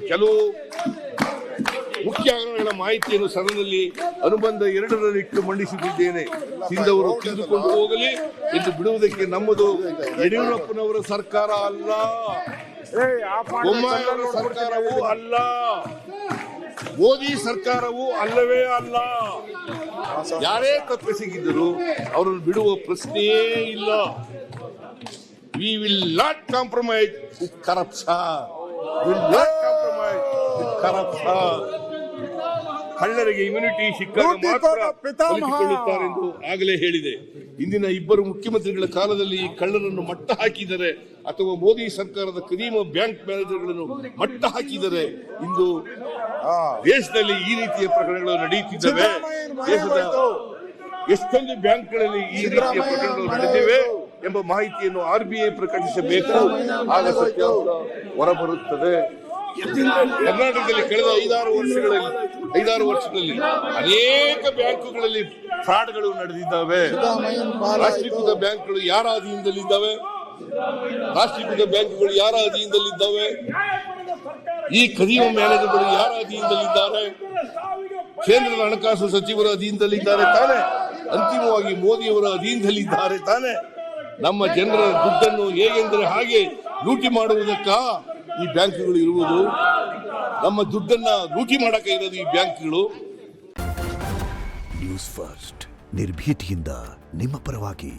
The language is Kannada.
ಕೆಲವು ಮುಖ್ಯ ಅಂಗಗಳ ಮಾಹಿತಿಯನ್ನು ಸದನದಲ್ಲಿ ಅನುಬಂಧ 2ರಲ್ಲಿಟ್ಟು ಮಂಡಿಸುತ್ತಿದ್ದೇನೆ. ತಿಂದವರು ತಿಂದುಕೊಂಡು ಹೋಗಲಿ ಎಂದು ಬಿಡುವುದಕ್ಕೆ ನಮ್ಮದು ಯಡಿಯೂರಪ್ಪನವರ ಸರ್ಕಾರ ಅಲ್ಲ, ಬೊಮ್ಮಾಯಿಯವರ ಸರ್ಕಾರವೂ ಅಲ್ಲ, ಮೋದಿ ಸರ್ಕಾರವೂ ಅಲ್ಲವೇ ಅಲ್ಲ. ಯಾರೇ ತಪ್ಪಿಸಿಗಿದ್ದರೂ ಅವರನ್ನು ಬಿಡುವ ಪ್ರಶ್ನೆಯೇ ಇಲ್ಲ. We will not compromise with corruption. We will not compromise with corruption. ಕಳ್ಳರಿಗೆ ಇಮ್ಯುನಿಟಿ ಸಿಕ್ಕಾಗ ಮಾತ್ರ ಬಲಿಸಿಕೊಳ್ಳುತ್ತಾರೆ ಎಂದು ಆಗಲೇ ಹೇಳಿದೆ. ಇಂದಿನ ಇಬ್ಬರು ಮುಖ್ಯಮಂತ್ರಿಗಳ ಕಾಲದಲ್ಲಿ ಈ ಕಳ್ಳರನ್ನು ಮಟ್ಟ ಹಾಕಿದರೆ ಅಥವಾ ಮೋದಿ ಸರ್ಕಾರದ ಕದೀಮ ಬ್ಯಾಂಕ್ ಮ್ಯಾನೇಜರ್ಗಳನ್ನು ಮಟ್ಟ ಹಾಕಿದರೆ ಇಂದು ದೇಶದಲ್ಲಿ ಈ ರೀತಿಯ ಪ್ರಕರಣಗಳು ನಡೆಯುತ್ತಿದ್ದಾವೆ. ದೇಶದ ಎಷ್ಟೊಂದು ಬ್ಯಾಂಕ್ಗಳಲ್ಲಿ ಈ ರೀತಿಯ ಪ್ರಕರಣಗಳು ನಡೆದಿವೆ ಎಂಬ ಮಾಹಿತಿಯನ್ನು RBI ಪ್ರಕಟಿಸಬೇಕು. ಆಗ ಸತ್ಯಾಂಶ ಹೊರಬರುತ್ತದೆ. ಕರ್ನಾಟಕದಲ್ಲಿ ಕಳೆದ 5-6 ವರ್ಷಗಳಲ್ಲಿ ಅನೇಕ ಬ್ಯಾಂಕುಗಳಲ್ಲಿ ಫ್ರಾಡ್ಗಳು ನಡೆದಿದ್ದಾವೆ. ರಾಷ್ಟ್ರೀಕೃತ ಬ್ಯಾಂಕ್ಗಳು ಯಾರ ಅಧೀನದಲ್ಲಿದ್ದಾವೆ? ಈ ಕದೀಮ ಮ್ಯಾನೇಜರ್ಗಳು ಯಾರ ಅಧೀನದಲ್ಲಿದ್ದಾರೆ? ಕೇಂದ್ರದ ಹಣಕಾಸು ಸಚಿವರ ಅಧೀನದಲ್ಲಿದ್ದಾರೆ ತಾನೆ? ಅಂತಿಮವಾಗಿ ಮೋದಿಯವರ ಅಧೀನದಲ್ಲಿದ್ದಾರೆ ತಾನೆ? ನಮ್ಮ ಜನರ ದುಡ್ಡನ್ನು ಹೇಗೆಂದರೆ ಹಾಗೆ ಲೂಟಿ ಮಾಡುವುದಕ್ಕ ಈ ಬ್ಯಾಂಕ್ಗಳು ಇರುವುದು. ನಮ್ಮ ದುಡ್ಡನ್ನ ಲೂಟಿ ಮಾಡಕ್ಕೆ ಇರೋದು ಈ ಬ್ಯಾಂಕ್ಗಳು. ನ್ಯೂಸ್ ಫಸ್ಟ್ ನಿರ್ಭೀತಿಯಿಂದ ನಿಮ್ಮ ಪರವಾಗಿ.